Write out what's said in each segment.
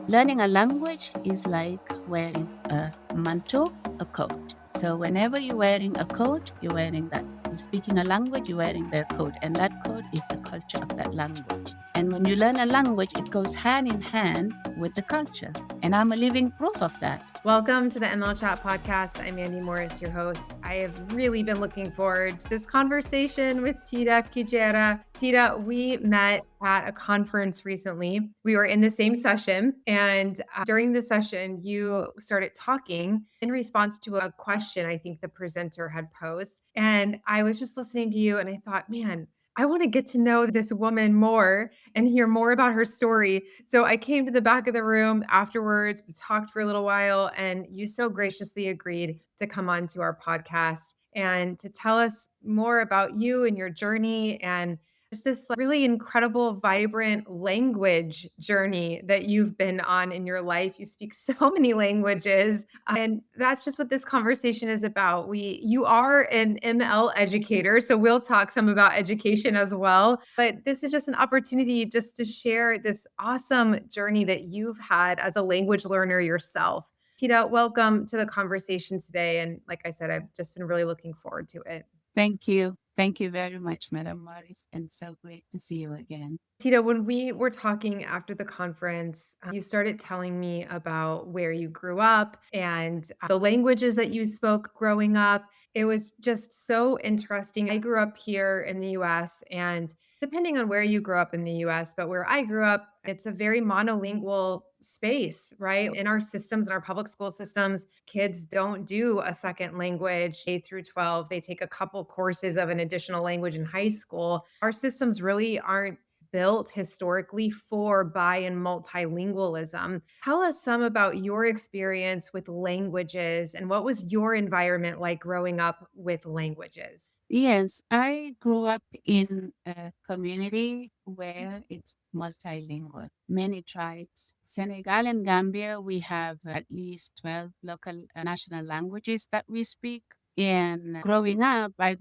Learning a language is like wearing a mantle, a coat. So whenever you're wearing a coat, you're wearing that. You're speaking a language, you're wearing the coat. And that coat is the culture of that language. And when you learn a language, it goes hand in hand with the culture. And I'm a living proof of that. Welcome to the ML Chat podcast. I'm Andy Morris, your host. I have really been looking forward to this conversation with Tida Kejera. Tida, we met at a conference recently. We were in the same session, and during the session, you started talking in response to a question I think the presenter had posed. And I was just listening to you, and I thought, man, I want to get to know this woman more and hear more about her story. So I came to the back of the room afterwards. We talked for a little while, and you so graciously agreed to come on to our podcast and to tell us more about you and your journey and just this really incredible, vibrant language journey that you've been on in your life. You speak so many languages, and that's just what this conversation is about. You are an ML educator, so we'll talk some about education as well. But this is just an opportunity just to share this awesome journey that you've had as a language learner yourself. Tita, welcome to the conversation today. And like I said, I've just been really looking forward to it. Thank you. Thank you very much, Madam Morris. And so great to see you again. Tita, when we were talking after the conference, you started telling me about where you grew up and the languages that you spoke growing up. It was just so interesting. I grew up here in the US, and depending on where you grew up in the US, but where I grew up, it's a very monolingual space, right? In our systems, in our public school systems, kids don't do a second language K through 12. They take a couple courses of an additional language in high school. Our systems really aren't built historically for bi and multilingualism. Tell us some about your experience with languages and what was your environment like growing up with languages? Yes, I grew up in a community where it's multilingual, many tribes. Senegal and Gambia, we have at least 12 local national languages that we speak. And growing up, my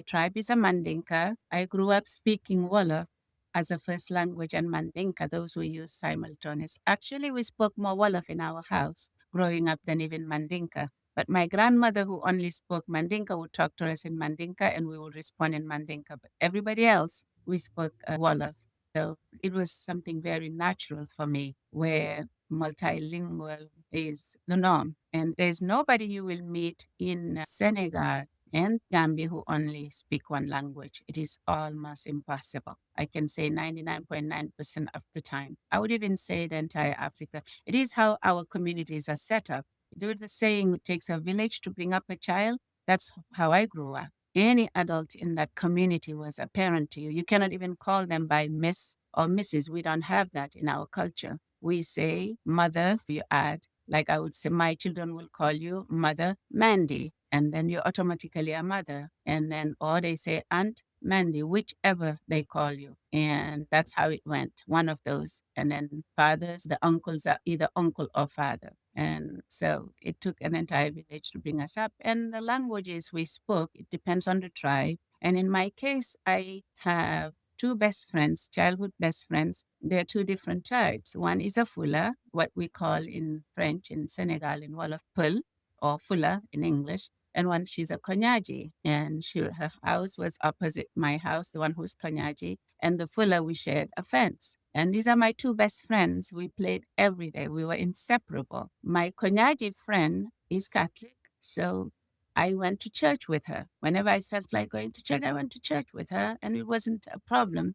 tribe is a Mandinka. I grew up speaking Wolof as a first language and Mandinka, those we use simultaneous. Actually, we spoke more Wolof in our house growing up than even Mandinka. But my grandmother, who only spoke Mandinka, would talk to us in Mandinka and we would respond in Mandinka. But everybody else, we spoke Wolof. So it was something very natural for me where multilingual is the norm. And there's nobody you will meet in Senegal and Gambia who only speak one language. It is almost impossible. I can say 99.9% of the time. I would even say the entire Africa. It is how our communities are set up. There's the saying, it takes a village to bring up a child. That's how I grew up. Any adult in that community was a parent to you. You cannot even call them by Miss or Mrs. We don't have that in our culture. We say mother, you add, like I would say, my children will call you Mother Mandy, and then you're automatically a mother. And then, or they say Aunt Mandy, whichever they call you. And that's how it went, one of those. And then fathers, the uncles are either uncle or father. And so it took an entire village to bring us up. And the languages we spoke, it depends on the tribe. And in my case, I have two best friends, childhood best friends. They're two different tribes. One is a Fula, what we call in French, in Senegal, in Wolof, Peul, or Fula in English. And one, she's a Konyagi. And her house was opposite my house, the one who's Konyagi. And the Fula, we shared a fence. And these are my two best friends. We played every day. We were inseparable. My Konyagi friend is Catholic. So I went to church with her. Whenever I felt like going to church, I went to church with her, and it wasn't a problem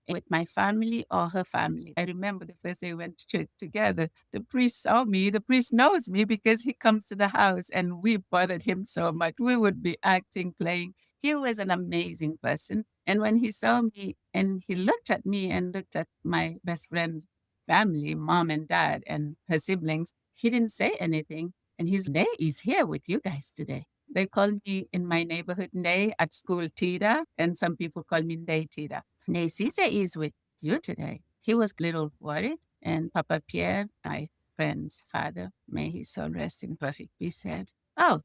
with my family or her family. I remember the first day we went to church together. The priest saw me. The priest knows me because he comes to the house, and we bothered him so much. We would be acting, playing. He was an amazing person. And when he saw me and he looked at me and looked at my best friend's family, mom and dad and her siblings, he didn't say anything. And he's, Ndey is here with you guys today. They call me in my neighborhood Ndey, at school Tida, and some people call me Ndey Tida. Ndey Caesar is with you today. He was a little worried, and Papa Pierre, my friend's father, may his soul rest in perfect peace, said, "Oh,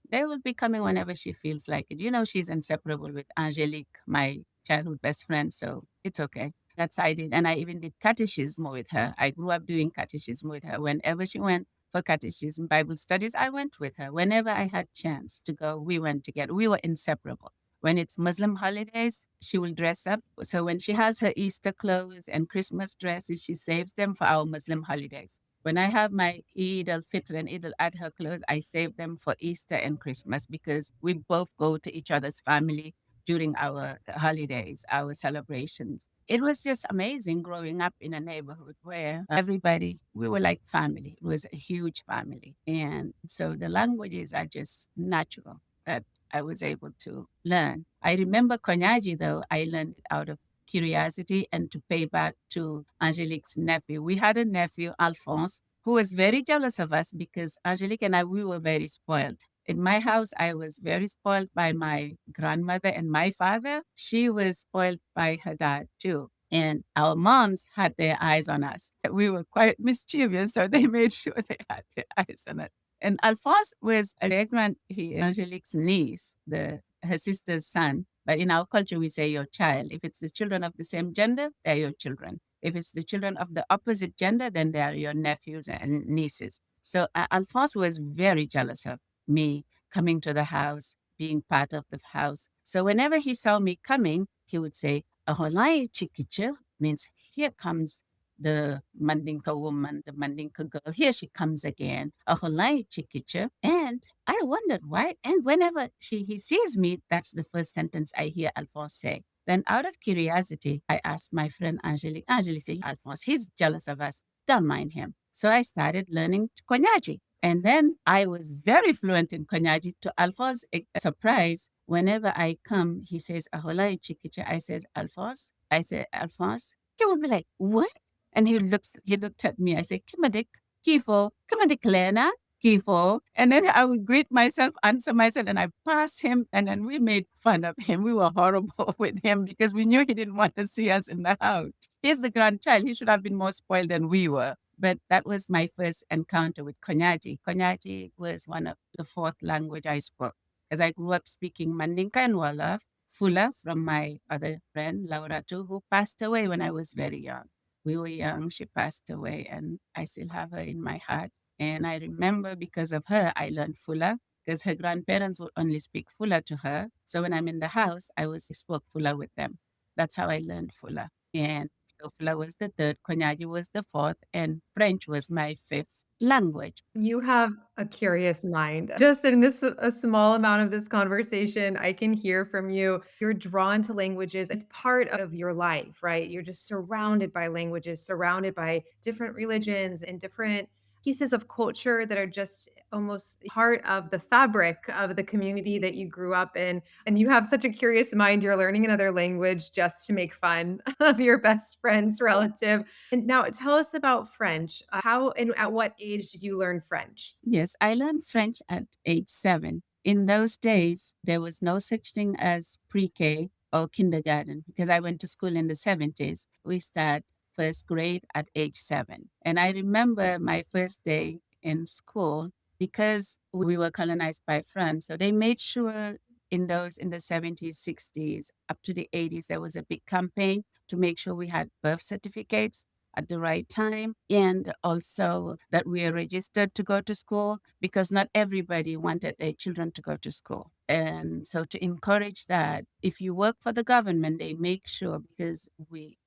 they will be coming whenever she feels like it. You know, she's inseparable with Angelique, my childhood best friend, so it's okay." That's I did. And I even did catechism with her. I grew up doing catechism with her. Whenever she went for catechism, Bible studies, I went with her. Whenever I had chance to go, we went together. We were inseparable. When it's Muslim holidays, she will dress up. So when she has her Easter clothes and Christmas dresses, she saves them for our Muslim holidays. When I have my Eid al-Fitr and Eid al-Adha clothes, I save them for Easter and Christmas because we both go to each other's family during our holidays, our celebrations. It was just amazing growing up in a neighborhood where everybody, we were like family. It was a huge family. And so the languages are just natural that I was able to learn. I remember Konyagi, though, I learned it out of curiosity and to pay back to Angelique's nephew. We had a nephew, Alphonse, who was very jealous of us because Angelique and I, we were very spoiled. In my house, I was very spoiled by my grandmother and my father. She was spoiled by her dad too. And our moms had their eyes on us. We were quite mischievous, so they made sure they had their eyes on us. And Alphonse was Angelique's niece, her sister's son. But in our culture, we say your child. If it's the children of the same gender, they're your children. If it's the children of the opposite gender, then they are your nephews and nieces. So Alphonse was very jealous of me coming to the house, being part of the house. So whenever he saw me coming, he would say, Aholai Chikicha means here comes the Mandinka woman, the Mandinka girl. Here she comes again. Aholai Chikicha. And I wondered why. And whenever he sees me, that's the first sentence I hear Alphonse say. Then out of curiosity, I asked my friend Angelique. Angelique said, Alphonse, he's jealous of us. Don't mind him. So I started learning Konyagi. And then I was very fluent in Konyagi to Alphonse's surprise. Whenever I come, he says, Aholai Chikicha. I said, Alphonse. I said, Alphonse. He would be like, what? And he looked at me. I said, Kimadik, Kifo, Kimadik Lena, Kifo. And then I would greet myself, answer myself, and I passed him. And then we made fun of him. We were horrible with him because we knew he didn't want to see us in the house. He's the grandchild. He should have been more spoiled than we were. But that was my first encounter with Konyagi. Konyagi was one of the fourth language I spoke. As I grew up speaking Mandinka and Wolof, Fula from my other friend, Laura too, who passed away when I was very young. We were young, she passed away, and I still have her in my heart. And I remember because of her, I learned Fula because her grandparents would only speak Fula to her. So when I'm in the house, I always spoke Fula with them. That's how I learned Fula. And so Fula was the third, Konyagi was the fourth, and French was my fifth language. You have a curious mind. Just in this a small amount of this conversation, I can hear from you. You're drawn to languages. It's part of your life, right? You're just surrounded by languages, surrounded by different religions and different pieces of culture that are just almost part of the fabric of the community that you grew up in. And you have such a curious mind. You're learning another language just to make fun of your best friend's relative. And now tell us about French. How and at what age did you learn French? Yes, I learned French at age 7. In those days, there was no such thing as pre K or kindergarten because I went to school in the 70s. We start first grade at age 7. And I remember my first day in school because we were colonized by France. So they made sure in the 70s, 60s, up to the 80s, there was a big campaign to make sure we had birth certificates at the right time and also that we are registered to go to school because not everybody wanted their children to go to school. And so to encourage that, if you work for the government, they make sure because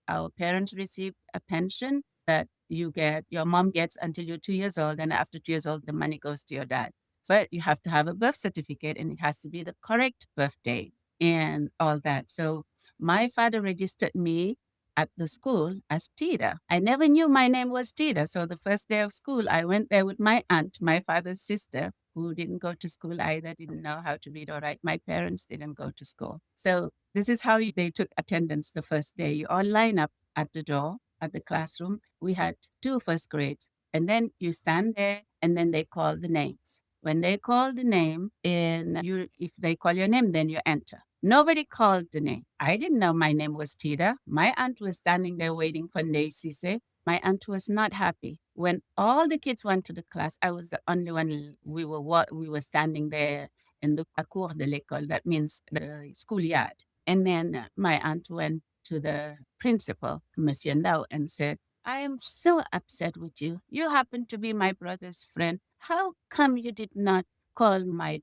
our parents receive a pension that your mom gets until you're 2 years old, and after 2 years old, the money goes to your dad. But you have to have a birth certificate and it has to be the correct birth date and all that. So my father registered me at the school as Tida. I never knew my name was Tida. So the first day of school, I went there with my aunt, my father's sister, who didn't go to school either, didn't know how to read or write. My parents didn't go to school. So this is how they took attendance the first day. You all line up at the door, at the classroom. We had two first grades. And then you stand there and then they call the names. When they call the name, if they call your name, then you enter. Nobody called the name. I didn't know my name was Tida. My aunt was standing there waiting for Ndey Tida. My aunt was not happy. When all the kids went to the class, I was the only one. We were standing there in the cour de l'école. That means the schoolyard. And then my aunt went to the principal, Monsieur Ndao, and said, I am so upset with you. You happen to be my brother's friend. How come you did not call my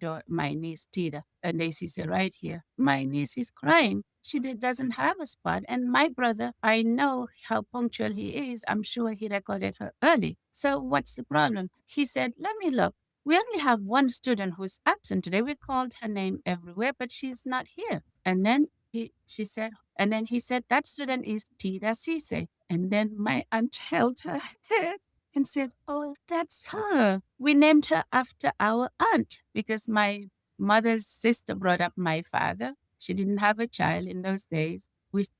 niece Tida? And they said, right here, my niece is crying. Doesn't have a spot. And my brother, I know how punctual he is. I'm sure he recorded her early. So what's the problem? He said, let me look. We only have one student who's absent today. We called her name everywhere, but she's not here. And then she said, and then he said, that student is Tida Cisse. And then my aunt held her head and said, oh, that's her. We named her after our aunt because my mother's sister brought up my father. She didn't have a child in those days.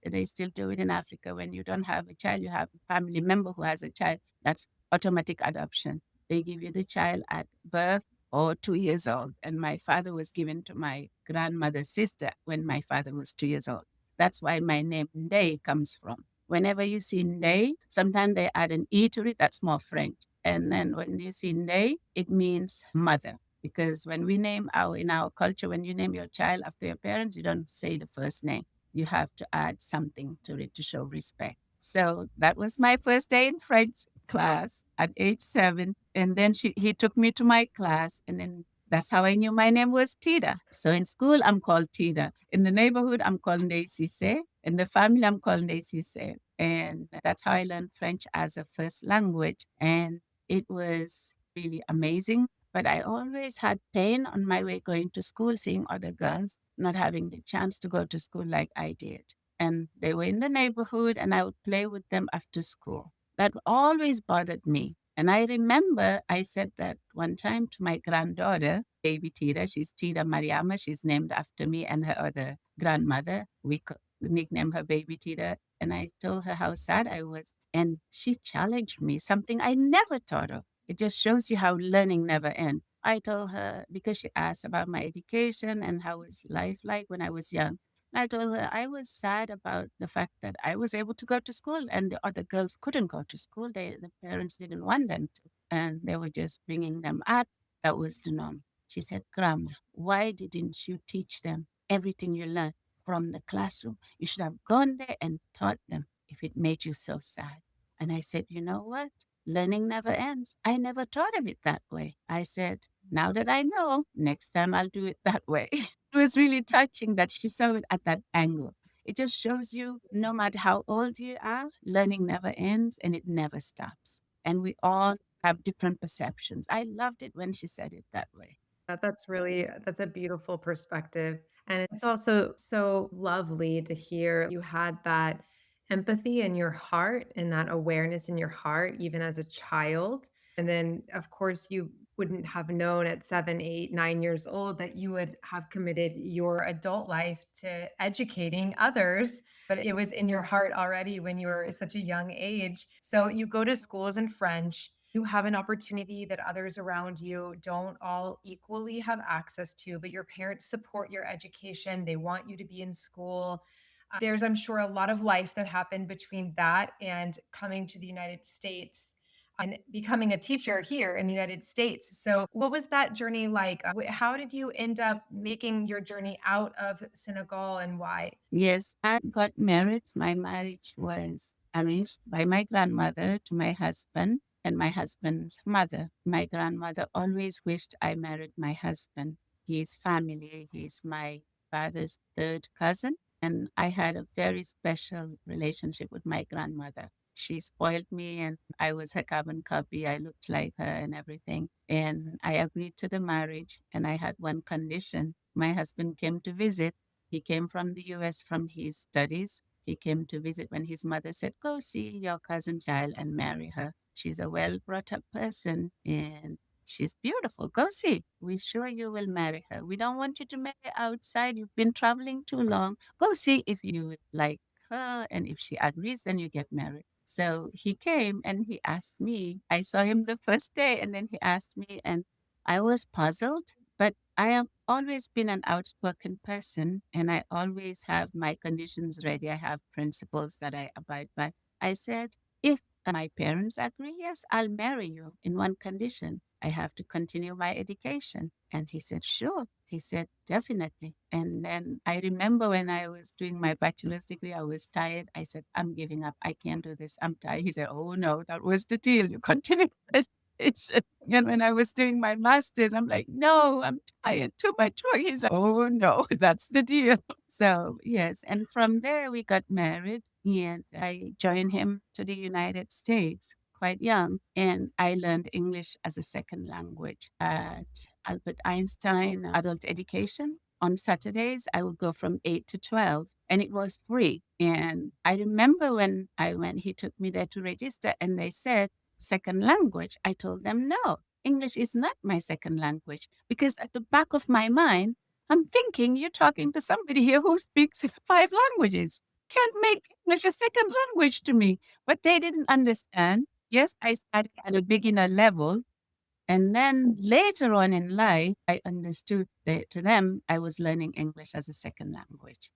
They still do it in Africa. When you don't have a child, you have a family member who has a child. That's automatic adoption. They give you the child at birth or 2 years old. And my father was given to my grandmother's sister when my father was 2 years old. That's why my name Ndey comes from. Whenever you see Ndey, sometimes they add an E to it. That's more French. And then when you see Ndey, it means mother. Because when we name in our culture, when you name your child after your parents, you don't say the first name. You have to add something to it to show respect. So that was my first day in French class at age 7. And then he took me to my class. And then that's how I knew my name was Tida. So in school, I'm called Tida. In the neighborhood, I'm called Ndey Cisse. In the family, I'm called Ndey Cisse. And that's how I learned French as a first language. And it was really amazing. But I always had pain on my way going to school, seeing other girls not having the chance to go to school like I did. And they were in the neighborhood, and I would play with them after school. That always bothered me. And I remember I said that one time to my granddaughter, baby Tida. She's Tida Mariama. She's named after me and her other grandmother. We nicknamed her baby Tida. And I told her how sad I was. And she challenged me, something I never thought of. It just shows you how learning never ends. I told her, because she asked about my education and how was life like when I was young. I told her I was sad about the fact that I was able to go to school and the other girls couldn't go to school. The parents didn't want them to, and they were just bringing them up. That was the norm. She said, Grandma, why didn't you teach them everything you learned from the classroom? You should have gone there and taught them if it made you so sad. And I said, you know what? Learning never ends. I never thought of it that way. I said, now that I know, next time I'll do it that way. It was really touching that she saw it at that angle. It just shows you no matter how old you are, learning never ends and it never stops. And we all have different perceptions. I loved it when she said it that way. That's a beautiful perspective. And it's also so lovely to hear you had that empathy in your heart and that awareness in your heart, even as a child. And then, of course, you wouldn't have known at 7, 8, 9 years old that you would have committed your adult life to educating others. But it was in your heart already when you were such a young age. So you go to schools in French. You have an opportunity that others around you don't all equally have access to, but your parents support your education. They want you to be in school. There's, I'm sure, a lot of life that happened between that and coming to the United States and becoming a teacher here in the United States. So, what was that journey like? How did you end up making your journey out of Senegal and why? Yes, I got married. My marriage was arranged by my grandmother to my husband and my husband's mother. My grandmother always wished I married my husband. His family, he's my father's third cousin. And I had a very special relationship with my grandmother. She spoiled me, and I was her carbon copy. I looked like her and everything. And I agreed to the marriage. And I had one condition. My husband came to visit. He came from the US from his studies. He came to visit when his mother said, go see your cousin's child and marry her. She's a well brought up person and she's beautiful. Go see. We're sure you will marry her. We don't want you to marry outside. You've been traveling too long. Go see if you would like her. And if she agrees, then you get married. So he came and he asked me. I saw him the first day and then he asked me, and I was puzzled, but I have always been an outspoken person and I always have my conditions ready. I have principles that I abide by. I said, if my parents agree, yes, I'll marry you in one condition. I have to continue my education. And he said, sure. He said, definitely. And then I remember when I was doing my bachelor's degree, I was tired. I said, I'm giving up. I can't do this. I'm tired. He said, oh no, that was the deal. You continue. And when I was doing my master's, I'm like, no, I'm tired. Too much work. He's like, oh no, that's the deal. So yes. And from there, we got married and I joined him to the United States quite young. And I learned English as a second language at Albert Einstein Adult Education. On Saturdays, I would go from 8 to 12, and it was free. And I remember when I went, he took me there to register, and they said, second language. I told them, no, English is not my second language. Because at the back of my mind, I'm thinking you're talking to somebody here who speaks five languages. Can't make English a second language to me. But they didn't understand. Yes, I started at a beginner level. And then later on in life, I understood that to them, I was learning English as a second language.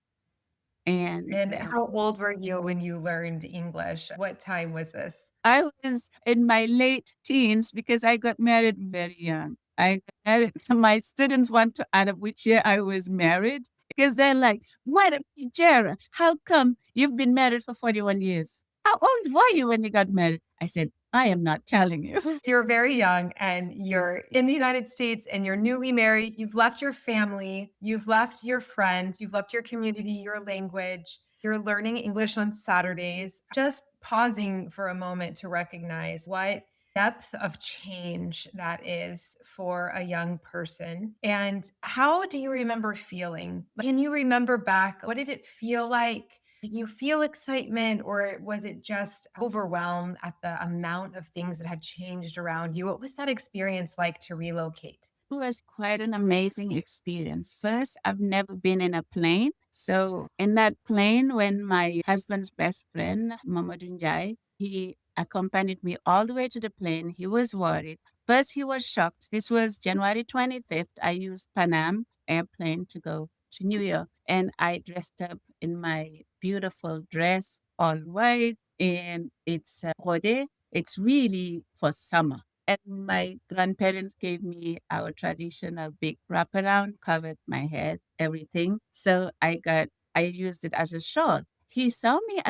And And how old were you when you learned English? What time was this? I was in my late teens because I got married very young. I got married. My students want to add up which year I was married because they're like, Madam Kejera, how come you've been married for 41 years? How old were you when you got married? I said, I am not telling you. You're very young and you're in the United States and you're newly married. You've left your family, you've left your friends, you've left your community, your language. You're learning English on Saturdays. Just pausing for a moment to recognize what depth of change that is for a young person. And how do you remember feeling? Can you remember back? What did it feel like? Did you feel excitement or was it just overwhelmed at the amount of things that had changed around you? What was that experience like to relocate? It was quite an amazing experience. First, I've never been in a plane. So in that plane, when my husband's best friend, Mamadou Njai, he accompanied me all the way to the plane. He was worried. First, he was shocked. This was January 25th. I used Pan Am airplane to go to New York. And I dressed up in my beautiful dress, all white. And it's brodé. It's really for summer. And my grandparents gave me our traditional big wraparound, covered my head, everything. So I used it as a shawl. He saw me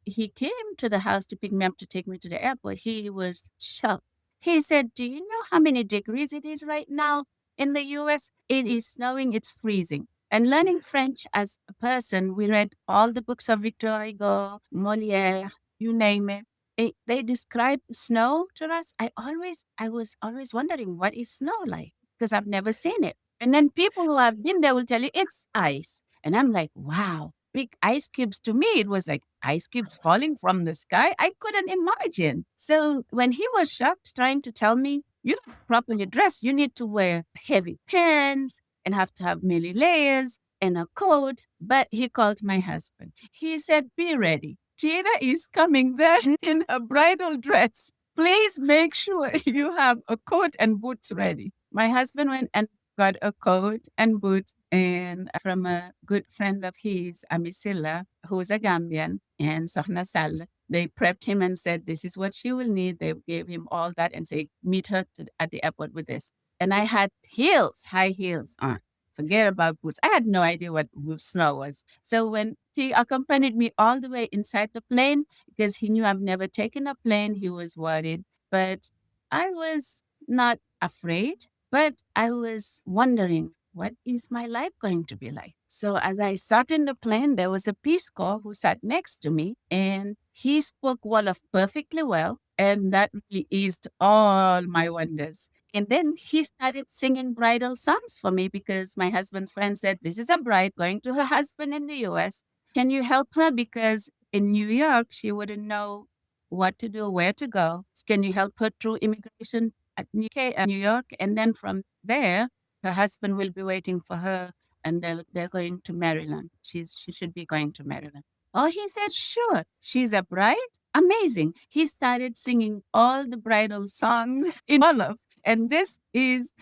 he came to the house to pick me up to take me to the airport. He was shocked. He said, do you know how many degrees it is right now in the US? It is snowing, it's freezing. And learning French as a person, we read all the books of Victor Hugo, Moliere, you name it. They describe snow to us. I was always wondering what is snow like because I've never seen it. And then people who have been there will tell you it's ice. And I'm like, wow, big ice cubes. To me, it was like ice cubes falling from the sky. I couldn't imagine. So when he was shocked, trying to tell me, you don't properly dress, you need to wear heavy pants and have to have many layers and a coat. But he called my husband. He said, be ready. Tida is coming there in a bridal dress. Please make sure you have a coat and boots ready. My husband went and got a coat and boots and from a good friend of his, Amisilla, who's a Gambian, and Sohna Sal. They prepped him and said, this is what she will need. They gave him all that and say, meet her at the airport with this. And I had heels, high heels on. Forget about boots. I had no idea what snow was. So when he accompanied me all the way inside the plane, because he knew I've never taken a plane, he was worried. But I was not afraid, but I was wondering, what is my life going to be like? So as I sat in the plane, there was a Peace Corps who sat next to me, and he spoke Wolof perfectly well. And that really eased all my wonders. And then he started singing bridal songs for me because my husband's friend said, this is a bride going to her husband in the US. Can you help her? Because in New York, she wouldn't know what to do, where to go. Can you help her through immigration at New York? And then from there, her husband will be waiting for her and they're going to Maryland. She should be going to Maryland. Oh, he said, sure. She's a bride? Amazing. He started singing all the bridal songs in Wolof. And this is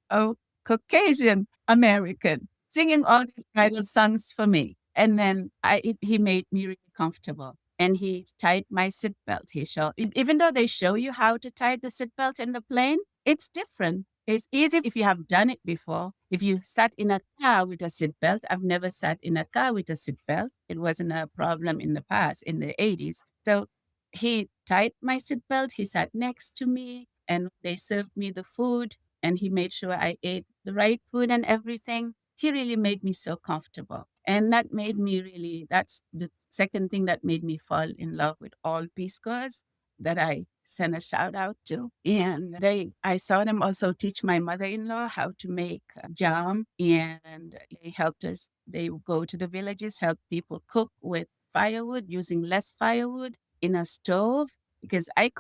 a Caucasian American singing all these bridal songs for me. And then he made me really comfortable. And he tied my seatbelt. Even though they show you how to tie the seatbelt in the plane, it's different. It's easy if you have done it before. If you sat in a car with a seatbelt, I've never sat in a car with a seatbelt. It wasn't a problem in the past, in the 80s. So he tied my seatbelt. He sat next to me and they served me the food and he made sure I ate the right food and everything. He really made me so comfortable. And that made me really, that's the second thing that made me fall in love with all Peace Corps that I sent a shout out to. And I saw them also teach my mother-in-law how to make jam, and they helped us. They would go to the villages, help people cook with firewood, using less firewood in a stove. Because I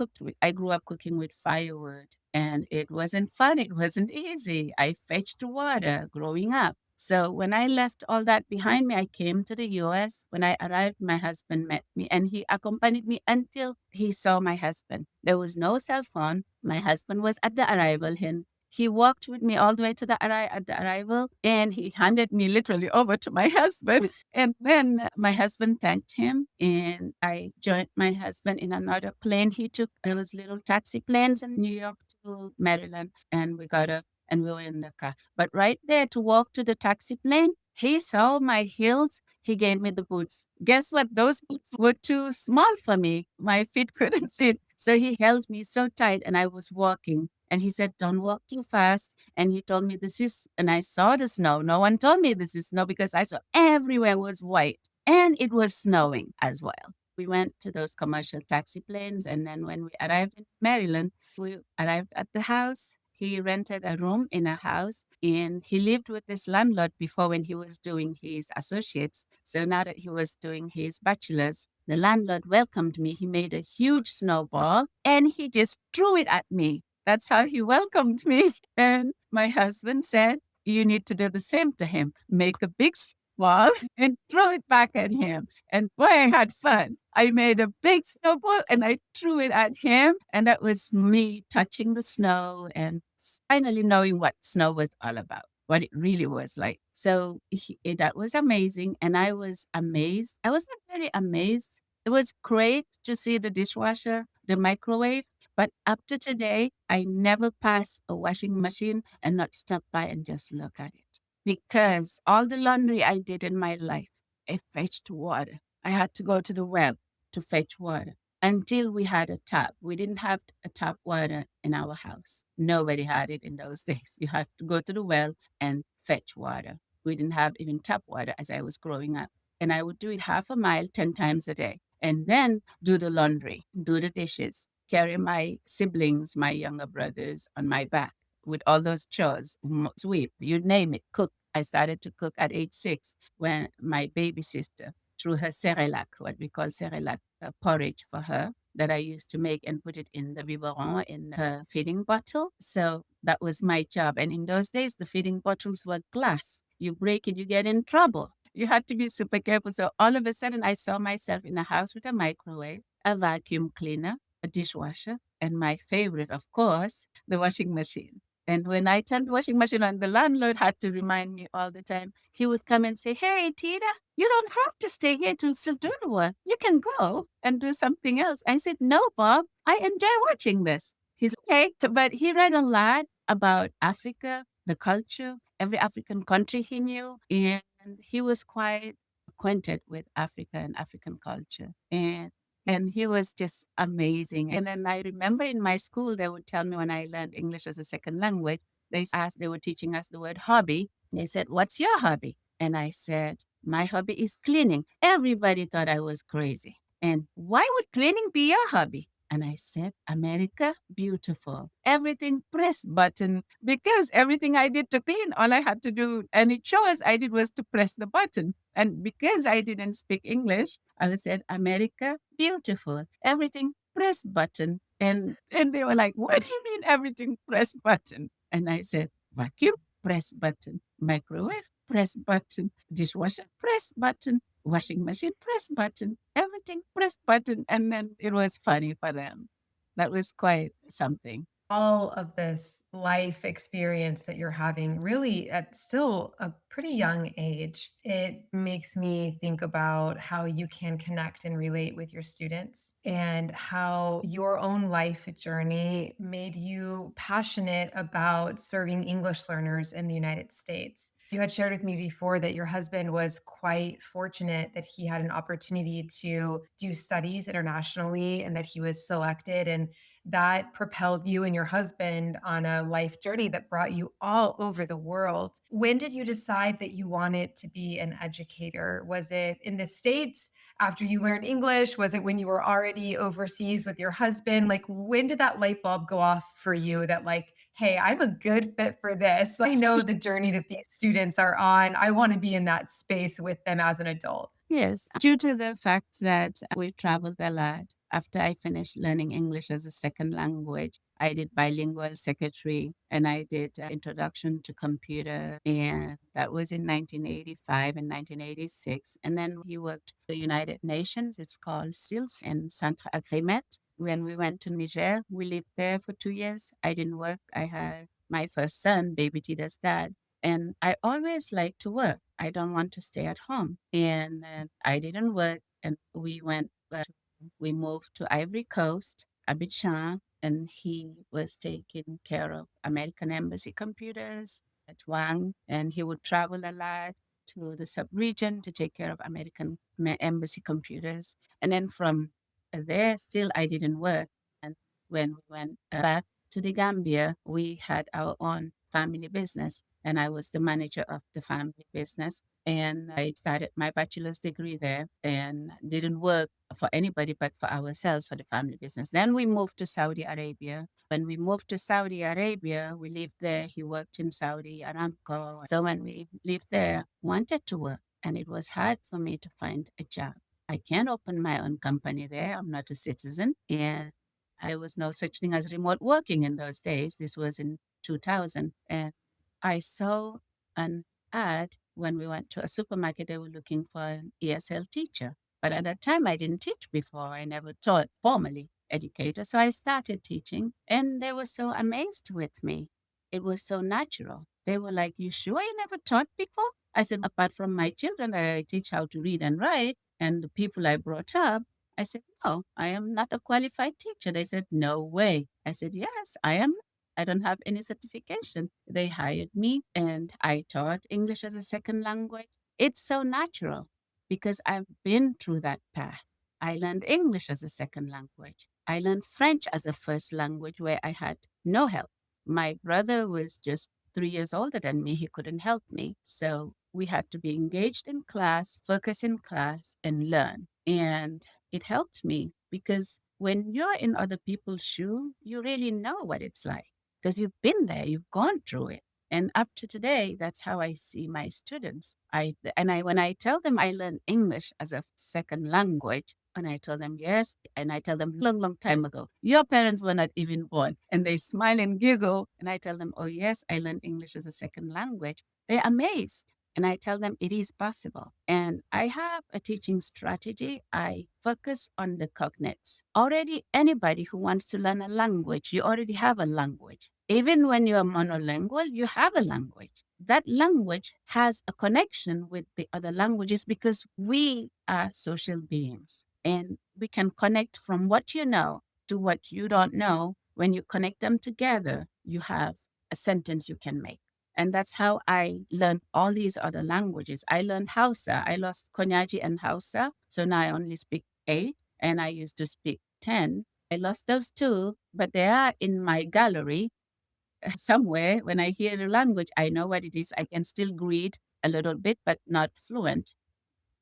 grew up cooking with firewood, and it wasn't fun. It wasn't easy. I fetched water growing up. So when I left all that behind me, I came to the US. When I arrived, my husband met me and he accompanied me until he saw my husband. There was no cell phone. My husband was at the arrival and he walked with me all the way to at the arrival and he handed me literally over to my husband. And then my husband thanked him and I joined my husband in another plane. He took those little taxi planes in New York to Maryland and we got up and we were in the car. But right there to walk to the taxi plane, he saw my heels. He gave me the boots. Guess what? Those boots were too small for me. My feet couldn't fit. So he held me so tight and I was walking. And he said, don't walk too fast. And he told me and I saw the snow. No one told me this is snow because I saw everywhere was white and it was snowing as well. We went to those commercial taxi planes. And then when we arrived in Maryland, we arrived at the house. He rented a room in a house and he lived with this landlord before when he was doing his associates. So now that he was doing his bachelor's, the landlord welcomed me. He made a huge snowball and he just threw it at me. That's how he welcomed me. And my husband said, you need to do the same to him. Make a big snowball and throw it back at him. And boy, I had fun. I made a big snowball and I threw it at him. And that was me touching the snow and finally knowing what snow was all about, what it really was like. So that was amazing. And I was amazed. I was not very amazed. It was great to see the dishwasher, the microwave. But up to today, I never pass a washing machine and not stop by and just look at it. Because all the laundry I did in my life, I fetched water. I had to go to the well to fetch water until we had a tap. We didn't have a tap water in our house. Nobody had it in those days. You had to go to the well and fetch water. We didn't have even tap water as I was growing up. And I would do it half a mile 10 times a day. And then do the laundry, do the dishes, carry my siblings, my younger brothers on my back with all those chores, sweep, you name it, cook. I started to cook at age 6 when my baby sister threw her cerelac, what we call cerelac porridge for her that I used to make and put it in the biberon in her feeding bottle. So that was my job. And in those days, the feeding bottles were glass. You break it, you get in trouble. You had to be super careful. So all of a sudden, I saw myself in a house with a microwave, a vacuum cleaner, a dishwasher, and my favorite, of course, the washing machine. And when I turned the washing machine on, the landlord had to remind me all the time. He would come and say, hey, Tida, you don't have to stay here to still do the work. You can go and do something else. I said, no, Bob, I enjoy watching this. He's okay. But he read a lot about Africa, the culture, every African country he knew. And he was quite acquainted with Africa and African culture. And he was just amazing. And then I remember in my school, they would tell me when I learned English as a second language, they were teaching us the word hobby. They said, what's your hobby? And I said, my hobby is cleaning. Everybody thought I was crazy. And why would cleaning be your hobby? And I said, America, beautiful. Everything press button. Because everything I did to clean, all I had to do, any chores I did was to press the button. And because I didn't speak English, I said, America, beautiful. Everything press button. And they were like, what do you mean everything press button? And I said, vacuum, press button. Microwave, press button. Dishwasher, press button. Washing machine, press button. Everything, press button. And then it was funny for them. That was quite something. all of this life experience that you're having really at still a pretty young age, it makes me think about how you can connect and relate with your students and how your own life journey made you passionate about serving English learners in the United States. You had shared with me before that your husband was quite fortunate that he had an opportunity to do studies internationally and that he was selected, and that propelled you and your husband on a life journey that brought you all over the world. When did you decide that you wanted to be an educator? Was it in the States after you learned English? Was it when you were already overseas with your husband? Like, when did that light bulb go off for you that, like, hey, I'm a good fit for this? I know the journey that these students are on. I want to be in that space with them as an adult. Yes, due to the fact that we traveled a lot. After I finished learning English as a second language, I did bilingual secretary and I did introduction to computer. And that was in 1985 and 1986. And then he worked for the United Nations. It's called SILS and Centre Agrimet. When we went to Niger, we lived there for 2 years. I didn't work. I had my first son, baby Tida's dad. And I always like to work. I don't want to stay at home. And I didn't work. And we moved to Ivory Coast, Abidjan, and he was taking care of American Embassy computers at Wang. And he would travel a lot to the sub-region to take care of American Embassy computers. And then from there, still, I didn't work. And when we went back to the Gambia, we had our own family business, and I was the manager of the family business. And I started my bachelor's degree there and didn't work for anybody but for ourselves for the family business. Then we moved to Saudi Arabia. When we moved to Saudi Arabia, we lived there. He worked in Saudi Aramco. So when we lived there, wanted to work, and it was hard for me to find a job. I can't open my own company there. I'm not a citizen. And there was no such thing as remote working in those days. This was in 2000. And I saw an ad when we went to a supermarket. They were looking for an ESL teacher. But at that time, I didn't teach before. I never taught formally educator. So I started teaching, and they were so amazed with me. It was so natural. They were like, "You sure you never taught before?" I said, "Apart from my children that I teach how to read and write, and the people I brought up," I said, "No, I am not a qualified teacher." They said, "No way." I said, "Yes, I am. I don't have any certification." They hired me and I taught English as a second language. It's so natural because I've been through that path. I learned English as a second language. I learned French as a first language where I had no help. My brother was just 3 years older than me. He couldn't help me. So we had to be engaged in class, focus in class, and learn. And it helped me because when you're in other people's shoe, you really know what it's like because you've been there, you've gone through it. And up to today, that's how I see my students. When I tell them I learned English as a second language, and I tell them yes, and I tell them long, long time ago, your parents were not even born, and they smile and giggle, and I tell them, oh yes, I learned English as a second language. They're amazed. And I tell them it is possible. And I have a teaching strategy. I focus on the cognates. Already, anybody who wants to learn a language, you already have a language. Even when you're monolingual, you have a language. That language has a connection with the other languages because we are social beings and we can connect from what you know to what you don't know. When you connect them together, you have a sentence you can make. And that's how I learned all these other languages. I learned Hausa. I lost Konyagi and Hausa. So now I only speak 8, and I used to speak 10. I lost those two, but they are in my gallery somewhere. When I hear the language, I know what it is. I can still greet a little bit, but not fluent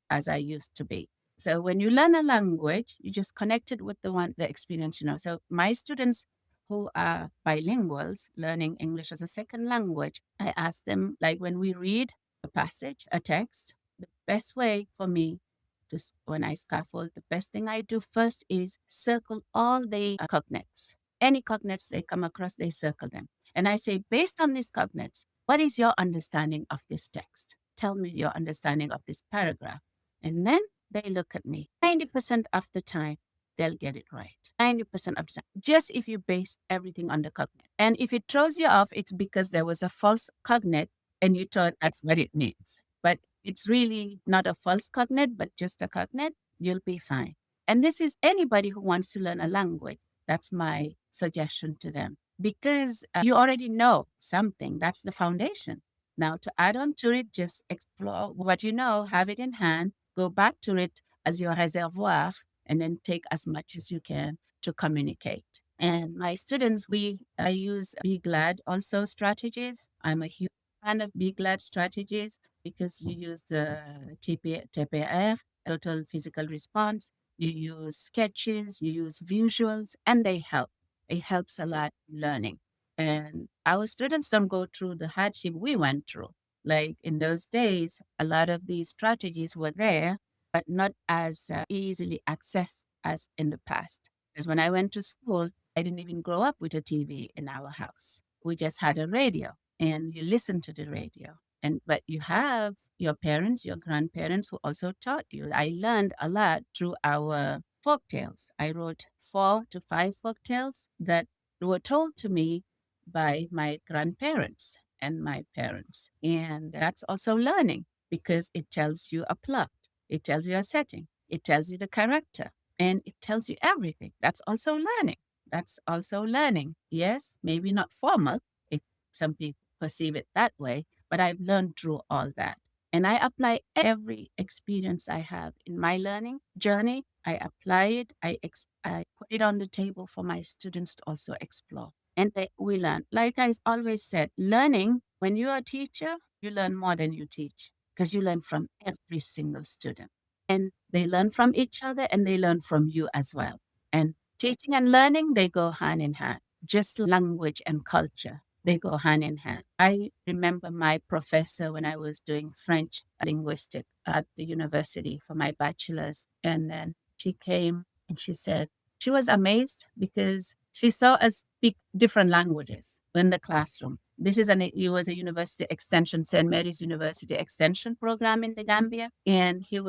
as I used to be. So when you learn a language, you just connect it with the experience, you know. So my students who are bilinguals learning English as a second language, I ask them, like when we read a passage, a text, the best way for me when I scaffold, the best thing I do first is circle all the cognates. Any cognates they come across, they circle them. And I say, based on these cognates, what is your understanding of this text? Tell me your understanding of this paragraph. And then they look at me 90% of the time. they'll get it right. 90% of the time. Just if you base everything on the cognate. And if it throws you off, it's because there was a false cognate and you thought that's what it means. But it's really not a false cognate, but just a cognate, you'll be fine. And this is anybody who wants to learn a language. That's my suggestion to them because you already know something. That's the foundation. Now, to add on to it, just explore what you know, have it in hand, go back to it as your reservoir, and then take as much as you can to communicate. And my students, I use Be Glad also strategies. I'm a huge fan of Be Glad strategies because you use the TPR, total physical response, you use sketches, you use visuals, and they help. It helps a lot in learning. And our students don't go through the hardship we went through. Like in those days, a lot of these strategies were there, but not as easily accessed as in the past. Because when I went to school, I didn't even grow up with a TV in our house. We just had a radio and you listen to the radio. And but you have your parents, your grandparents who also taught you. I learned a lot through our folk tales. I wrote 4 to 5 folk tales that were told to me by my grandparents and my parents. And that's also learning because it tells you a plot, it tells you a setting, it tells you the character, and it tells you everything. That's also learning. That's also learning. Yes, maybe not formal, if some people perceive it that way, but I've learned through all that. And I apply every experience I have in my learning journey. I apply it, I put it on the table for my students to also explore. And we learn. Like I always said, learning, when you're a teacher, you learn more than you teach because you learn from every single student. And they learn from each other and they learn from you as well. And teaching and learning, they go hand in hand, just language and culture. They go hand in hand. I remember my professor when I was doing French linguistic at the university for my bachelor's. And then she came and she said, she was amazed because she saw us speak different languages in the classroom. It was a university extension, St. Mary's University extension program in the Gambia. And she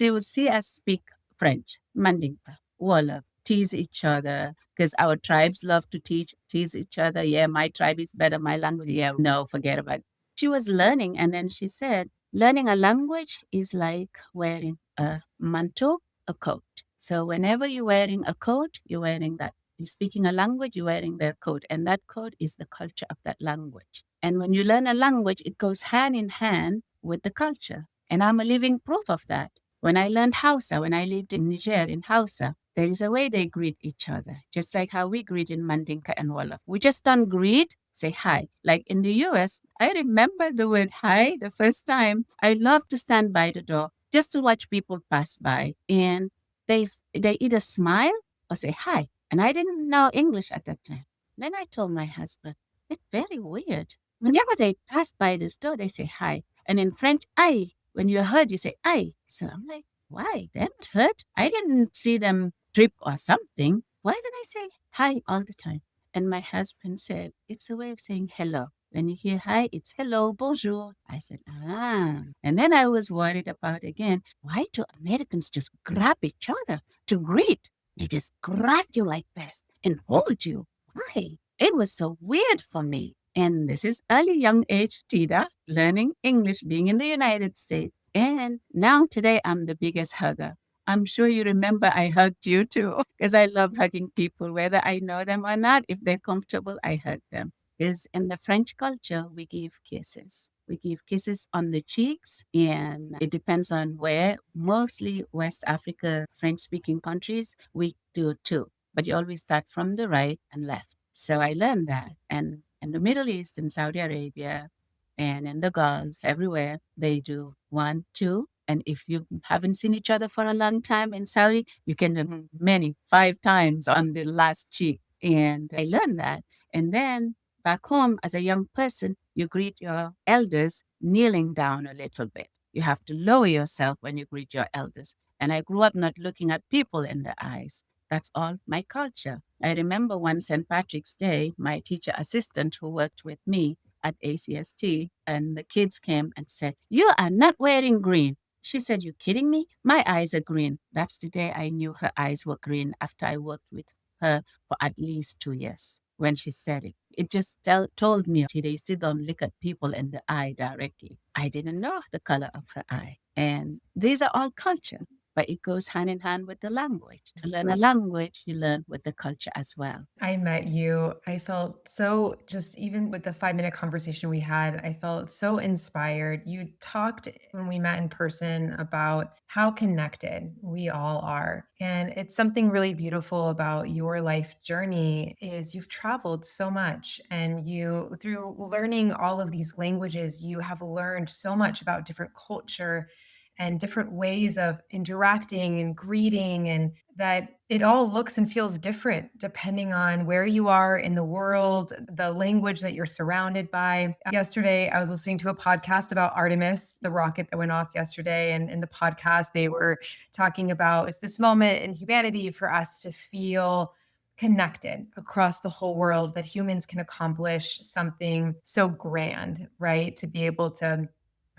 would see us speak French, Mandinka, Wolof, tease each other because our tribes love to tease each other. Yeah, my tribe is better, my language. Yeah, no, forget about it. She was learning, and then she said, learning a language is like wearing a mantle, a coat. So whenever you're wearing a coat, you're wearing that. You're speaking a language, you're wearing their coat, and that coat is the culture of that language. And when you learn a language, it goes hand in hand with the culture. And I'm a living proof of that. When I learned Hausa, when I lived in Niger in Hausa, there is a way they greet each other, just like how we greet in Mandinka and Wolof. We just don't greet, say hi. Like in the US, I remember the word hi the first time. I love to stand by the door just to watch people pass by. And they either smile or say hi. And I didn't know English at that time. Then I told my husband, it's very weird. Whenever they pass by this door, they say hi. And in French, I. When you're hurt, you say I. So I'm like, why? They're not hurt. I didn't see them trip or something. Why did I say hi all the time? And my husband said, it's a way of saying hello. When you hear hi, it's hello, bonjour. I said, ah. And then I was worried about again, why do Americans just grab each other to greet? They just grab you like this and hold you. Why? It was so weird for me. And this is early young age Tida, learning English, being in the United States. And now today I'm the biggest hugger. I'm sure you remember I hugged you too, because I love hugging people, whether I know them or not. If they're comfortable, I hug them. Because in the French culture, we give kisses. We give kisses on the cheeks, and it depends on where. Mostly West Africa, French speaking countries, we do too. But you always start from the right and left. So I learned that. And in the Middle East, in Saudi Arabia, and in the Gulf, everywhere, they do 1, 2. And if you haven't seen each other for a long time in Saudi, you can do many, 5 times on the last cheek. And I learned that. And then back home, as a young person, you greet your elders kneeling down a little bit. You have to lower yourself when you greet your elders. And I grew up not looking at people in the eyes. That's all my culture. I remember one St. Patrick's Day, my teacher assistant who worked with me at ACST, and the kids came and said, you are not wearing green. She said, "You kidding me? My eyes are green." That's the day I knew her eyes were green after I worked with her for at least 2 years. When she said it, it just told me, "Tida, you still don't look at people in the eye directly." I didn't know the color of her eye. And these are all culture, but it goes hand in hand with the language. To learn a language, you learn with the culture as well. I met you. I felt so, just even with the 5 minute conversation we had, I felt so inspired. You talked when we met in person about how connected we all are. And it's something really beautiful about your life journey is you've traveled so much, and you, through learning all of these languages, you have learned so much about different culture and different ways of interacting and greeting, and that it all looks and feels different depending on where you are in the world, the language that you're surrounded by. Yesterday, I was listening to a podcast about Artemis, the rocket that went off yesterday. And in the podcast, they were talking about it's this moment in humanity for us to feel connected across the whole world, that humans can accomplish something so grand, right? To be able to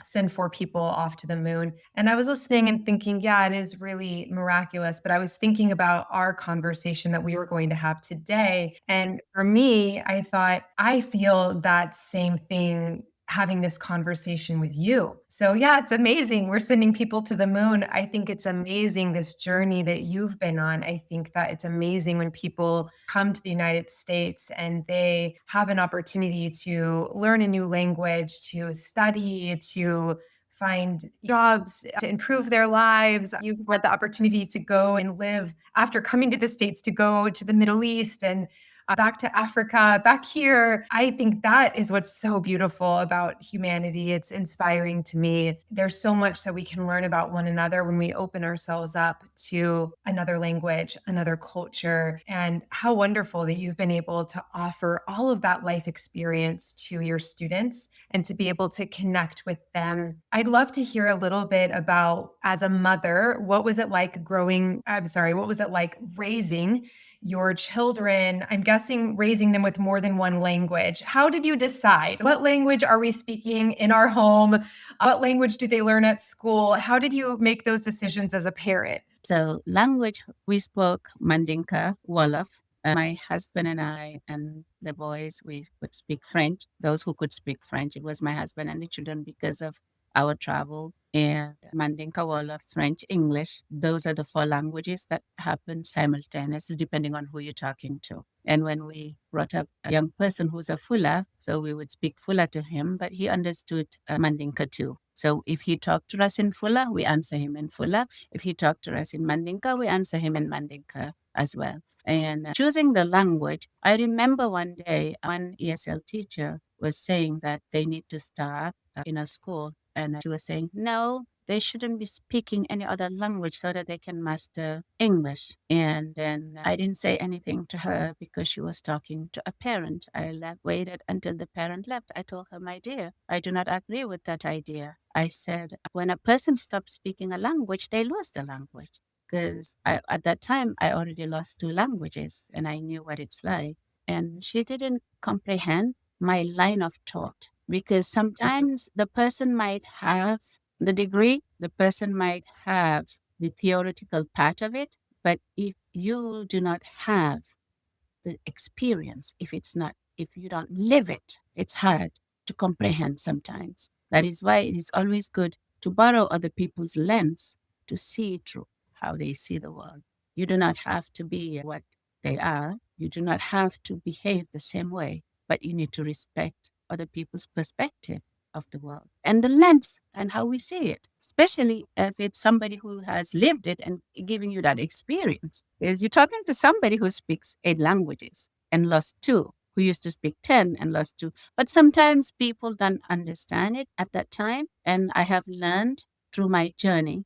send 4 people off to the moon. And I was listening and thinking, yeah, it is really miraculous. But I was thinking about our conversation that we were going to have today. And for me, I thought, I feel that same thing having this conversation with you. So, yeah, it's amazing. We're sending people to the moon. I think it's amazing, this journey that you've been on. I think that it's amazing when people come to the United States and they have an opportunity to learn a new language, to study, to find jobs, to improve their lives. You've had the opportunity to go and live after coming to the States, to go to the Middle East and back to Africa, back here. I think that is what's so beautiful about humanity. It's inspiring to me. There's so much that we can learn about one another when we open ourselves up to another language, another culture, and how wonderful that you've been able to offer all of that life experience to your students and to be able to connect with them. I'd love to hear a little bit about, as a mother, what was it like what was it like raising your children? I'm guessing raising them with more than one language. How did you decide? What language are we speaking in our home? What language do they learn at school? How did you make those decisions as a parent? So, language, we spoke Mandinka, Wolof. My husband and I and the boys, we could speak French. Those who could speak French, it was my husband and the children because of our travel. And Mandinka, Wolof, French, English. Those are the 4 languages that happen simultaneously, depending on who you're talking to. And when we brought up a young person who's a Fula, so we would speak Fula to him, but he understood Mandinka too. So if he talked to us in Fula, we answer him in Fula. If he talked to us in Mandinka, we answer him in Mandinka as well. And choosing the language, I remember one day one ESL teacher was saying that they need to start in a school. And she was saying, no, they shouldn't be speaking any other language so that they can master English. And then I didn't say anything to her because she was talking to a parent. Waited until the parent left. I told her, my dear, I do not agree with that idea. I said, when a person stops speaking a language, they lose the language. Because at that time, I already lost 2 languages and I knew what it's like. And she didn't comprehend my line of thought because sometimes the person might have the degree, the person might have the theoretical part of it, but if you do not have the experience, if you don't live it, it's hard to comprehend sometimes. That is why it is always good to borrow other people's lens to see through how they see the world. You do not have to be what they are. You do not have to behave the same way, but you need to respect other people's perspective of the world and the lens and how we see it, especially if it's somebody who has lived it and giving you that experience. Because you're talking to somebody who speaks 8 languages and lost 2, who used to speak 10 and lost 2. But sometimes people don't understand it at that time. And I have learned through my journey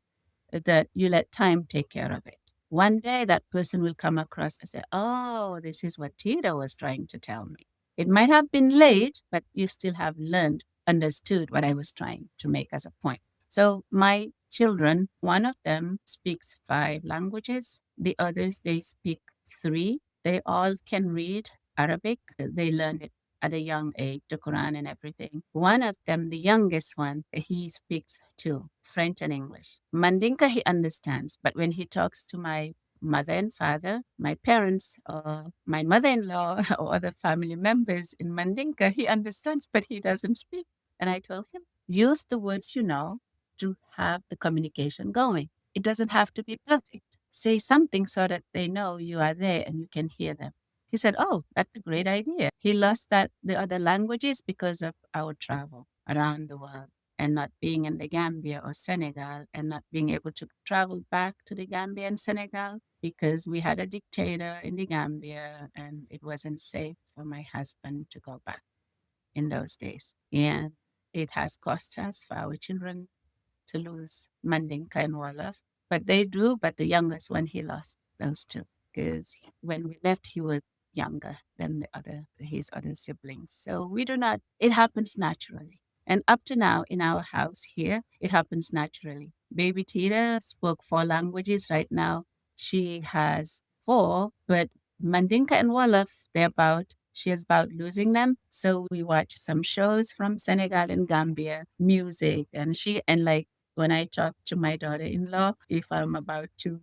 that you let time take care of it. One day that person will come across and say, oh, this is what Tida was trying to tell me. It might have been late, but you still have learned, understood what I was trying to make as a point. So my children, one of them speaks 5 languages. The others, they speak 3. They all can read Arabic. They learned it at a young age, the Quran and everything. One of them, the youngest one, he speaks two, French and English. Mandinka, he understands, but when he talks to my mother and father, my parents, or my mother-in-law, or other family members in Mandinka, he understands, but he doesn't speak. And I told him, use the words you know to have the communication going. It doesn't have to be perfect. Say something so that they know you are there and you can hear them. He said, oh, that's a great idea. He lost that the other languages because of our travel around the world and not being in the Gambia or Senegal and not being able to travel back to the Gambia and Senegal because we had a dictator in the Gambia and it wasn't safe for my husband to go back in those days. And it has cost us for our children to lose Mandinka and Wolof. But they do, but the youngest one, he lost those two. Because when we left, he was younger than his other siblings. So we do not, it happens naturally. And up to now in our house here, it happens naturally. Baby Tita spoke 4 languages right now. She has four, but Mandinka and Wolof, she is about losing them. So we watch some shows from Senegal and Gambia, music, and like when I talk to my daughter in law, if I'm about to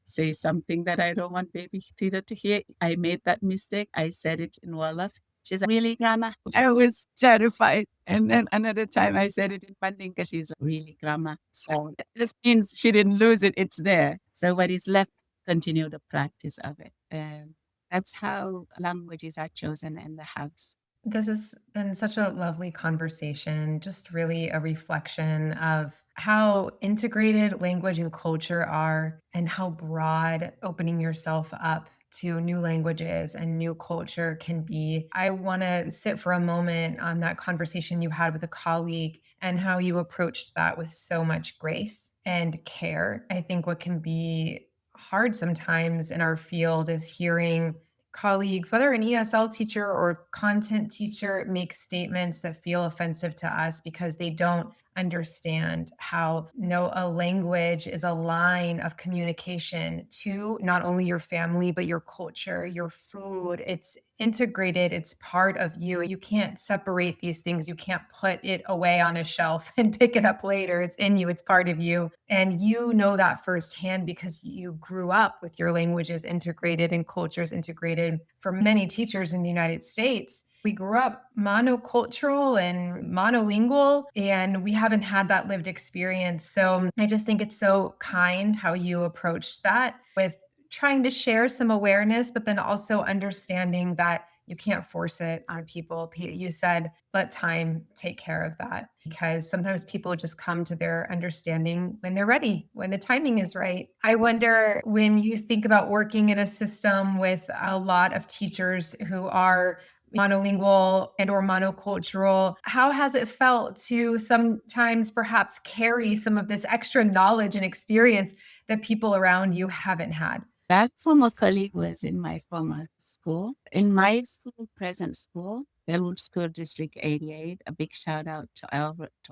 say something that I don't want baby Tita to hear, I made that mistake. I said it in Wolof. She's like, really, Grandma? I was terrified. And then another time I said it in Mandinka. She's like, really, Grandma? So this means she didn't lose it. It's there. So what is left, continue the practice of it. And that's how languages are chosen in the house. This has been such a lovely conversation, just really a reflection of how integrated language and culture are and how broad opening yourself up to new languages and new culture can be. I want to sit for a moment on that conversation you had with a colleague and how you approached that with so much grace and care. I think what can be hard sometimes in our field is hearing colleagues, whether an ESL teacher or content teacher, make statements that feel offensive to us because they don't understand how a language is a line of communication to not only your family, but your culture, your food. It's integrated, it's part of you. You can't separate these things. You can't put it away on a shelf and pick it up later. It's in you, it's part of you. And you know that firsthand because you grew up with your languages integrated and cultures integrated. For many teachers in the United States, we grew up monocultural and monolingual, and we haven't had that lived experience. So I just think it's so kind how you approached that with trying to share some awareness, but then also understanding that you can't force it on people. You said, let time take care of that because sometimes people just come to their understanding when they're ready, when the timing is right. I wonder when you think about working in a system with a lot of teachers who are monolingual and or monocultural, how has it felt to sometimes perhaps carry some of this extra knowledge and experience that people around you haven't had? That former colleague was in my former school. In my school, present school, Bellwood School District 88, a big shout out to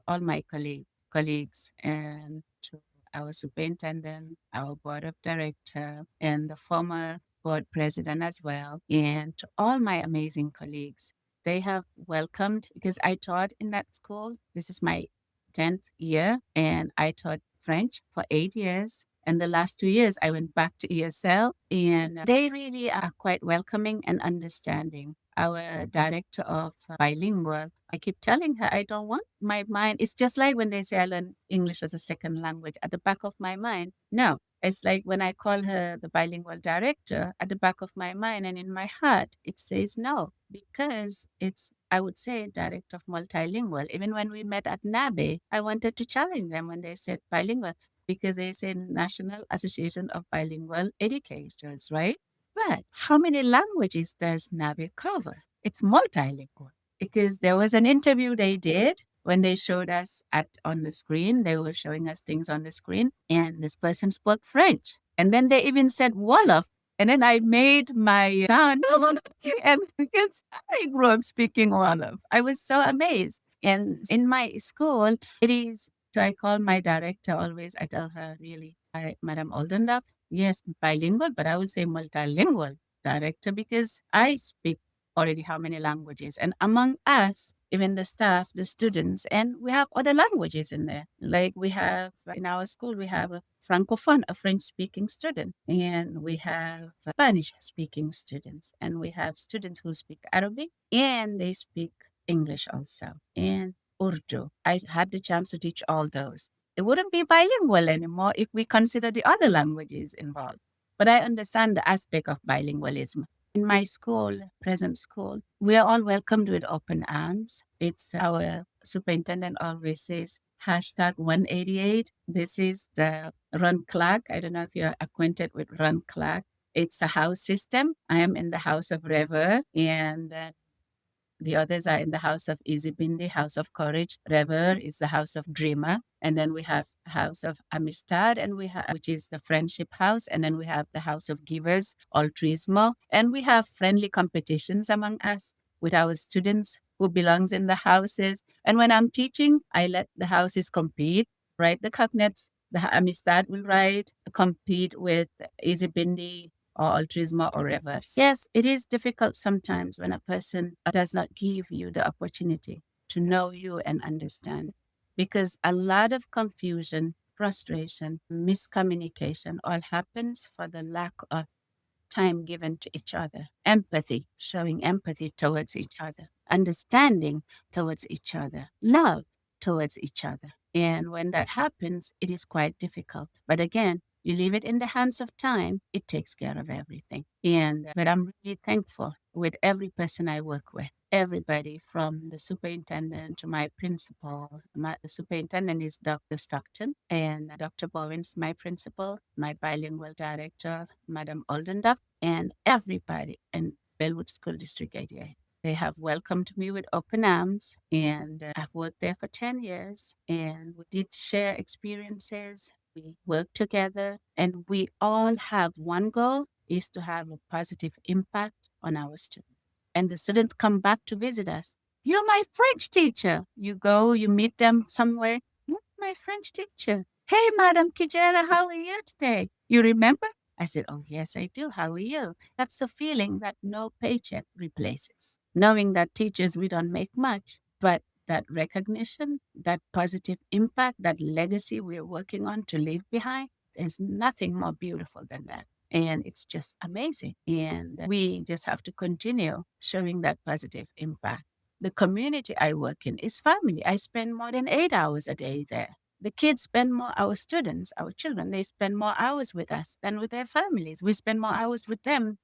all my colleagues and to our superintendent, our board of director, and the former board president as well, and to all my amazing colleagues. They have welcomed, because I taught in that school. This is my 10th year, and I taught French for 8 years. And the last 2 years, I went back to ESL, and they really are quite welcoming and understanding. Our director of bilingual, I keep telling her, I don't want my mind. It's just like when they say I learn English as a second language at the back of my mind. No, it's like when I call her the bilingual director at the back of my mind and in my heart, it says no, because it's, I would say, director of multilingual. Even when we met at NABE, I wanted to challenge them when they said bilingual because they say National Association of Bilingual Educators, right? But how many languages does NABE cover? It's multilingual because there was an interview they did when they showed us on the screen. They were showing us things on the screen, and this person spoke French. And then they even said Wolof. And then I made my sound, and because I grew up speaking Wolof, I was so amazed. And in my school, it is, so I call my director always, I tell her, really, Madam Oldendorf, yes, bilingual, but I would say multilingual director because I speak already how many languages. And among us, even the staff, the students, and we have other languages in there. Like we have in our school, we have a Francophone, a French speaking student, and we have Spanish speaking students, and we have students who speak Arabic and they speak English also, and Urdu. I had the chance to teach all those. It wouldn't be bilingual anymore if we consider the other languages involved. But I understand the aspect of bilingualism. In my school, present school, we are all welcomed with open arms. It's our superintendent always says, hashtag 188. This is the Run Clark. I don't know if you're acquainted with Run Clark. It's a house system. I am in the house of Rever, and the others are in the House of Easy Bindi, House of Courage. Rever is the House of Dreamer. And then we have House of Amistad, and we have, which is the Friendship House. And then we have the House of Givers, Altruismo. And we have friendly competitions among us with our students who belongs in the houses. And when I'm teaching, I let the houses compete, right? The cognates, the Amistad will write, compete with Easy Bindi, or altruism or reverse. Yes, it is difficult sometimes when a person does not give you the opportunity to know you and understand, because a lot of confusion, frustration, miscommunication all happens for the lack of time given to each other, empathy, showing empathy towards each other, understanding towards each other, love towards each other. And when that happens, it is quite difficult. But again, you leave it in the hands of time, it takes care of everything. And but I'm really thankful with every person I work with. Everybody from the superintendent to my principal. The superintendent is Dr. Stockton, and Dr. Bowen's my principal, my bilingual director, Madam Oldenduck, and everybody in Bellwood School District 88. They have welcomed me with open arms, and I've worked there for 10 years, and we did share experiences. We work together, and we all have one goal, is to have a positive impact on our students. And the students come back to visit us. You're my French teacher. You go, you meet them somewhere. You're my French teacher. Hey, Madam Kejera, how are you today? You remember? I said, oh, yes, I do. How are you? That's a feeling that no paycheck replaces. Knowing that teachers, we don't make much, but that recognition, that positive impact, that legacy we're working on to leave behind, there's nothing more beautiful than that. And it's just amazing. And we just have to continue showing that positive impact. The community I work in is family. I spend more than 8 hours a day there. The kids spend more, our students, our children, they spend more hours with us than with their families. We spend more hours with them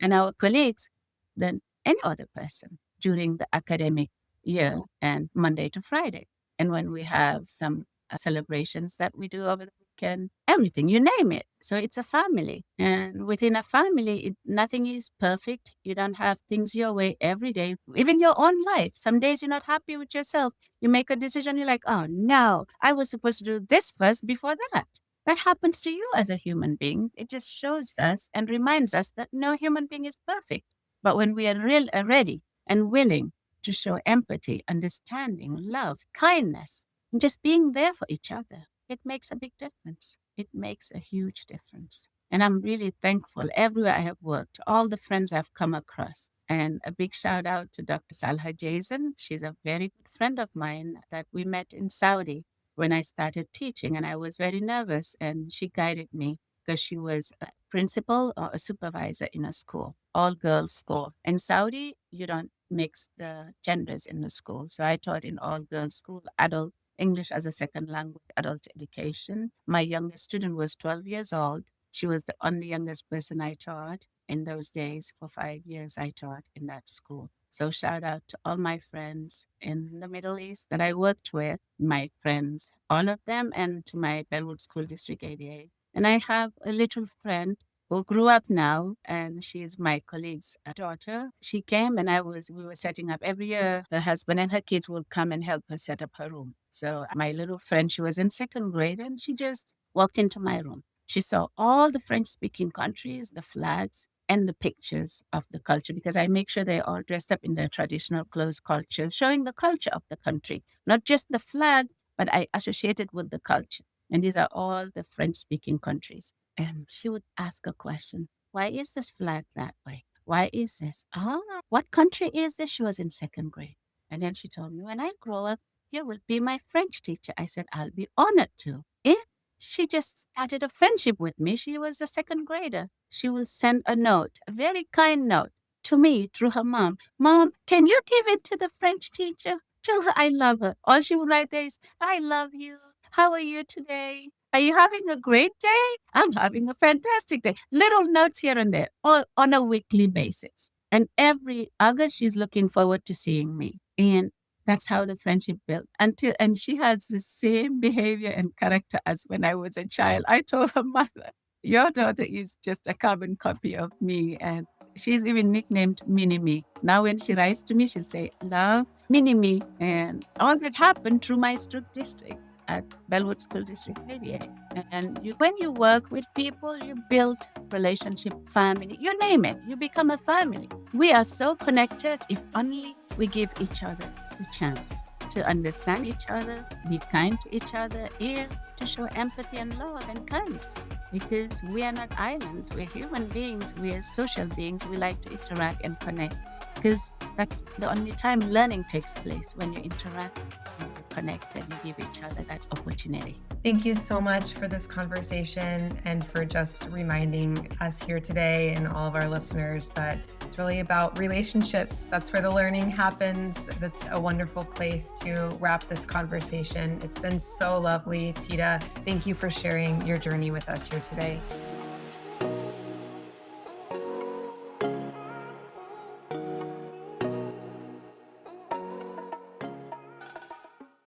and our colleagues than any other person during the academic year and Monday to Friday. And when we have some celebrations that we do over the weekend, everything, you name it. So it's a family. And within a family, nothing is perfect. You don't have things your way every day, even your own life. Some days you're not happy with yourself. You make a decision, you're like, oh no, I was supposed to do this first before that. That happens to you as a human being. It just shows us and reminds us that no human being is perfect. But when we are ready and willing to show empathy, understanding, love, kindness, and just being there for each other, it makes a big difference. It makes a huge difference. And I'm really thankful everywhere I have worked, all the friends I've come across. And a big shout out to Dr. Salha Jason. She's a very good friend of mine that we met in Saudi when I started teaching. And I was very nervous, and she guided me because she was a principal or a supervisor in a school, all girls school. In Saudi, you don't mix the genders in the school. So I taught in all girls school, adult English as a second language, adult education. My youngest student was 12 years old. She was the only youngest person I taught in those days. For 5 years, I taught in that school. So shout out to all my friends in the Middle East that I worked with, my friends, all of them, and to my Bellwood School District 88. And I have a little friend who grew up now, and she is my colleague's daughter. She came, and we were setting up every year. Her husband and her kids would come and help her set up her room. So my little friend, she was in second grade, and she just walked into my room. She saw all the French-speaking countries, the flags, and the pictures of the culture, because I make sure they're all dressed up in their traditional clothes culture, showing the culture of the country, not just the flag, but I associate it with the culture. And these are all the French-speaking countries. And she would ask a question, why is this flag that way? Why is this? Oh, what country is this? She was in second grade. And then she told me, when I grow up, you will be my French teacher. I said, I'll be honored to. Eh? She just started a friendship with me. She was a second grader. She will send a note, a very kind note, to me through her mom. Mom, can you give it to the French teacher? Tell her I love her. All she would write there is, I love you. How are you today? Are you having a great day? I'm having a fantastic day. Little notes here and there, all on a weekly basis. And every August, she's looking forward to seeing me. And that's how the friendship built. And she has the same behavior and character as when I was a child. I told her mother, your daughter is just a carbon copy of me. And she's even nicknamed Mini Me. Now, when she writes to me, she'll say, love, Mini Me. And all that happened through my stroke district at Bellwood School District 88. And when you work with people, you build relationship, family, you name it, you become a family. We are so connected if only we give each other a chance to understand each other, be kind to each other, and to show empathy and love and kindness. Because we are not islands, we're human beings, we are social beings, we like to interact and connect. Because that's the only time learning takes place, when you interact and you connect and you give each other that opportunity. Thank you so much for this conversation and for just reminding us here today and all of our listeners that it's really about relationships. That's where the learning happens. That's a wonderful place to wrap this conversation. It's been so lovely, Tida. Thank you for sharing your journey with us here today.